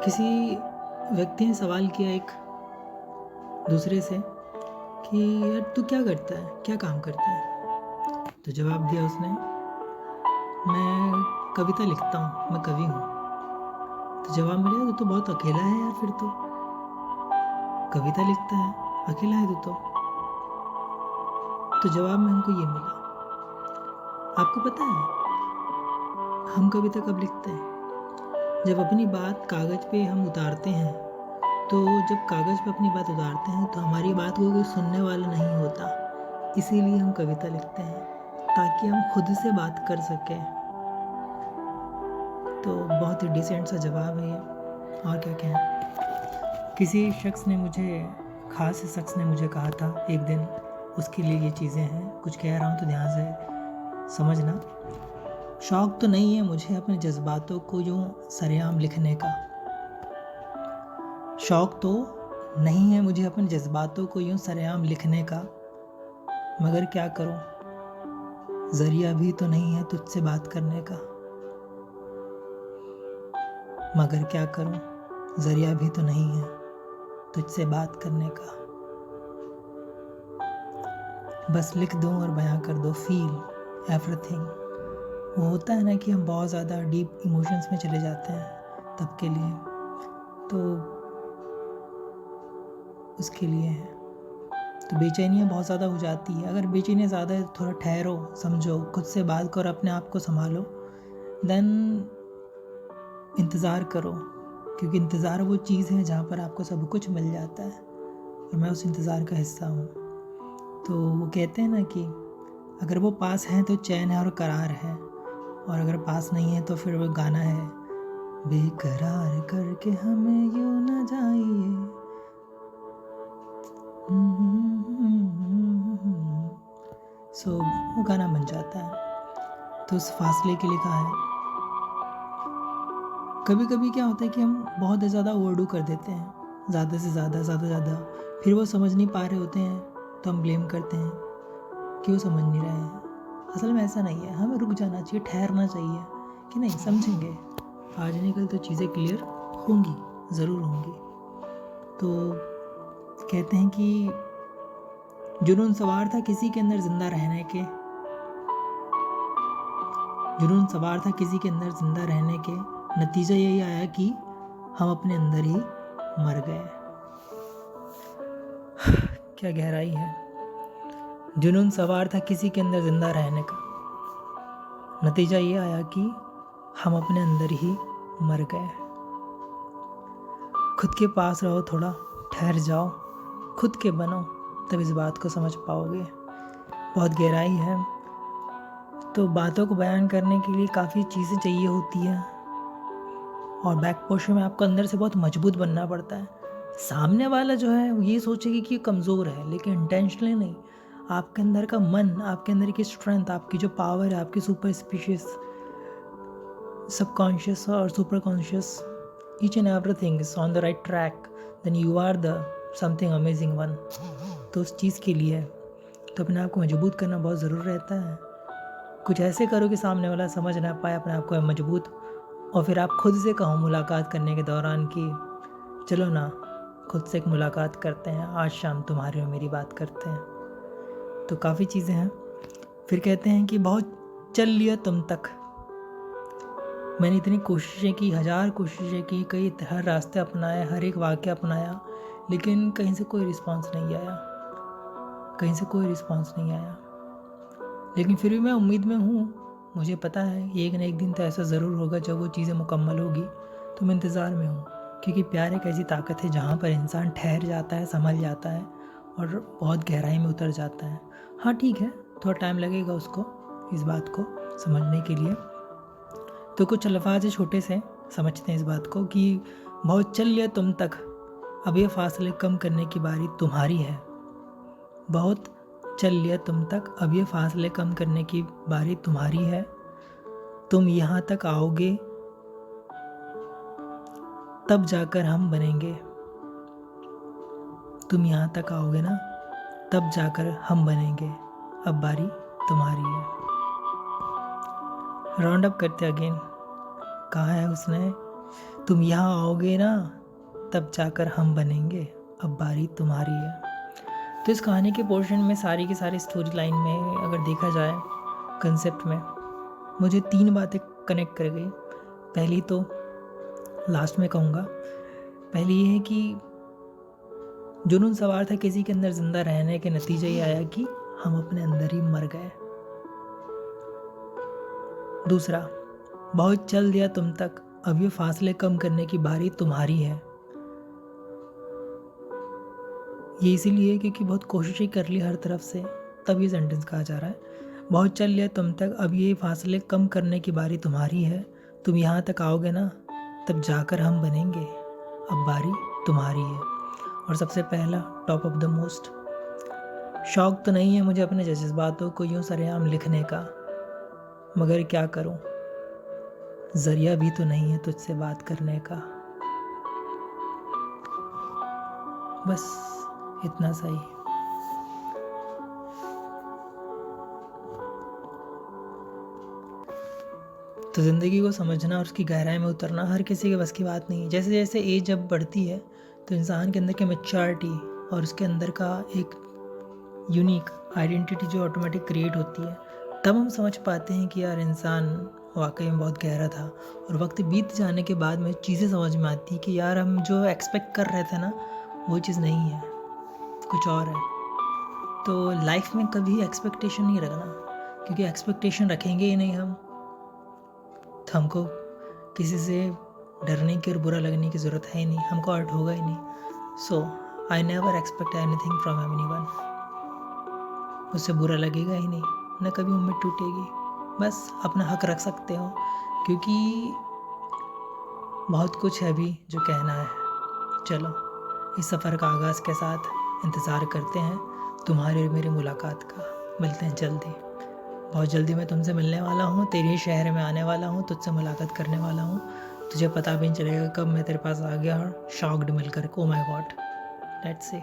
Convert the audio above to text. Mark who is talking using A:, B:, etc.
A: किसी व्यक्ति ने सवाल किया एक दूसरे से कि यार तू क्या करता है, क्या काम करता है। तो जवाब दिया उसने, मैं कविता लिखता हूँ, मैं कवि हूँ। तो जवाब मिला, तो बहुत अकेला है यार, फिर तो कविता लिखता है, अकेला है तू तो जवाब में हमको ये मिला, आपको पता है हम कविता कब लिखते हैं? जब अपनी बात कागज़ पे हम उतारते हैं। तो जब कागज़ पे अपनी बात उतारते हैं तो हमारी बात को कोई सुनने वाला नहीं होता, इसीलिए हम कविता लिखते हैं ताकि हम खुद से बात कर सकें। तो बहुत ही डिसेंट सा जवाब है ये, और क्या कहें। किसी शख्स ने मुझे, ख़ास शख्स ने मुझे कहा था एक दिन, उसके लिए ये चीज़ें हैं, कुछ कह रहा हूँ तो ध्यान से समझना। शौक़ तो नहीं है मुझे अपने जज्बातों को यूँ सरेआम लिखने का। शौक़ तो नहीं है मुझे अपने जज्बातों को यूँ सरेआम लिखने का, मगर क्या करूँ, ज़रिया भी तो नहीं है तुझसे बात करने का। मगर क्या करूँ, ज़रिया भी तो नहीं है तुझसे बात करने का। बस लिख दूँ और बयां कर दो, फील एवरीथिंग। वो होता है ना कि हम बहुत ज़्यादा डीप इमोशंस में चले जाते हैं तब के लिए, तो उसके लिए है। तो बेचैनियाँ बहुत ज़्यादा हो जाती है। अगर बेचैनियाँ ज़्यादा है, थोड़ा ठहरो, समझो, खुद से बात करो, अपने आप को संभालो, देन इंतज़ार करो, क्योंकि इंतज़ार वो चीज़ है जहाँ पर आपको सब कुछ मिल जाता है, और मैं उस इंतज़ार का हिस्सा हूँ। तो वो कहते हैं ना कि अगर वो पास है तो चैन है और करार है, और अगर पास नहीं है तो फिर वो गाना है, बेकरार करके हमें यूं न जाइए। सो वो गाना बन जाता है। तो उस फासले के लिए कहा है। कभी कभी क्या होता है कि हम बहुत ज़्यादा ओवरडू कर देते हैं, ज़्यादा से ज़्यादा, फिर वो समझ नहीं पा रहे होते हैं तो हम ब्लेम करते हैं कि वो समझ नहीं रहे हैं। असल में ऐसा नहीं है, हमें रुक जाना चाहिए, ठहरना चाहिए कि नहीं समझेंगे, आज नहीं कल तो चीज़ें क्लियर होंगी, ज़रूर होंगी। तो कहते हैं कि जुनून सवार था किसी के अंदर जिंदा रहने के, जुनून सवार था किसी के अंदर जिंदा रहने के, नतीजा यही आया कि हम अपने अंदर ही मर गए। क्या गहराई है। जुनून सवार था किसी के अंदर जिंदा रहने का, नतीजा ये आया कि हम अपने अंदर ही मर गए। खुद के पास रहो, थोड़ा ठहर जाओ, खुद के बनो, तब इस बात को समझ पाओगे। बहुत गहराई है। तो बातों को बयान करने के लिए काफ़ी चीज़ें चाहिए होती है, और बैक पोर्शन में आपको अंदर से बहुत मजबूत बनना पड़ता है। सामने वाला जो है वो ये सोचेगी कि कमज़ोर है, लेकिन इंटेंशनली नहीं। आपके अंदर का मन, आपके अंदर की स्ट्रेंथ, आपकी जो पावर है, आपकी सुपर स्पीशियस, सबकॉन्शियस और super conscious, each and everything is on the right track, then you are the something amazing one. तो उस चीज़ के लिए तो अपने आप को मजबूत करना बहुत ज़रूर रहता है। कुछ ऐसे करो कि सामने वाला समझ ना पाए अपने आप को मजबूत, और फिर आप खुद से कहो मुलाकात करने के दौरान कि चलो ना, खुद से एक मुलाकात करते हैं, आज शाम तुम्हारी और मेरी बात करते हैं। तो काफ़ी चीज़ें हैं। फिर कहते हैं कि बहुत चल लिया तुम तक, मैंने इतनी कोशिशें की, 1000 कोशिशें की, कई हर रास्ते अपनाए, हर एक वाक़या अपनाया, लेकिन कहीं से कोई रिस्पांस नहीं आया, कहीं से कोई रिस्पांस नहीं आया। लेकिन फिर भी मैं उम्मीद में हूँ, मुझे पता है एक न एक दिन तो ऐसा ज़रूर होगा जब वो चीज़ें मुकम्मल होगी। तो मैं इंतज़ार में हूँ, क्योंकि प्यार एक ऐसी ताकत है जहाँ पर इंसान ठहर जाता है, संभल जाता है और बहुत गहराई में उतर जाता है। हाँ ठीक है, थोड़ा टाइम लगेगा उसको इस बात को समझने के लिए। तो कुछ अल्फाज छोटे से समझते हैं इस बात को कि बहुत चल लिया तुम तक, अब ये फासले कम करने की बारी तुम्हारी है। बहुत चल लिया तुम तक, अब ये फासले कम करने की बारी तुम्हारी है। तुम यहाँ तक आओगे तब जाकर हम बनेंगे, तुम यहाँ तक आओगे ना, तब जाकर हम बनेंगे, अब बारी तुम्हारी है। राउंड अप करते अगेन। कहा है उसने तुम यहाँ आओगे ना, तब जाकर हम बनेंगे, अब बारी तुम्हारी है। तो इस कहानी के पोर्शन में सारी की सारी स्टोरी लाइन में अगर देखा जाए कंसेप्ट में, मुझे 3 बातें कनेक्ट कर गई। पहली तो लास्ट में कहूँगा, पहली ये है कि जुनून सवार था किसी के अंदर जिंदा रहने के नतीजे ये आया कि हम अपने अंदर ही मर गए। दूसरा, बहुत चल दिया तुम तक, अब ये फासले कम करने की बारी तुम्हारी है। ये इसीलिए क्योंकि बहुत कोशिशें कर ली हर तरफ से, तब ये सेंटेंस कहा जा रहा है। बहुत चल लिया तुम तक, अब ये फासले कम करने की बारी तुम्हारी है। तुम यहाँ तक आओगे ना, तब जाकर हम बनेंगे, अब बारी तुम्हारी है। और सबसे पहला, टॉप ऑफ द मोस्ट, शौक तो नहीं है मुझे अपने जज्बातों को यूं सरेआम लिखने का, मगर क्या करूं, जरिया भी तो नहीं है तुझसे बात करने का। बस इतना सही। तो ज़िंदगी को समझना और उसकी गहराई में उतरना हर किसी के बस की बात नहीं है। जैसे जैसे एज जब बढ़ती है तो इंसान के अंदर की मैच्योरिटी और उसके अंदर का एक यूनिक आइडेंटिटी जो ऑटोमेटिक क्रिएट होती है, तब हम समझ पाते हैं कि यार इंसान वाकई में बहुत गहरा था। और वक्त बीत जाने के बाद में चीज़ें समझ में आती है कि यार हम जो एक्सपेक्ट कर रहे थे ना, वो चीज़ नहीं है, कुछ और है। तो लाइफ में कभी एक्सपेक्टेशन नहीं रखना, क्योंकि एक्सपेक्टेशन रखेंगे ही नहीं हम, तो हमको किसी से डरने की और बुरा लगने की ज़रूरत है ही नहीं, हमको हर्ट होगा ही नहीं। So I never expect anything from anyone. उससे बुरा लगेगा ही नहीं, न कभी उम्मीद टूटेगी। बस अपना हक रख सकते हो, क्योंकि बहुत कुछ है अभी जो कहना है। चलो, इस सफ़र का आगाज़ के साथ इंतज़ार करते हैं तुम्हारी और मेरी मुलाकात का। मिलते हैं जल्दी, बहुत जल्दी मैं तुमसे मिलने वाला हूँ, तेरे ही शहर में आने वाला हूँ, तुझसे मुलाकात करने वाला हूँ। तुझे पता भी नहीं चलेगा कब मैं तेरे पास आ गया और शॉक्ड मिलकर, oh my God, let's see.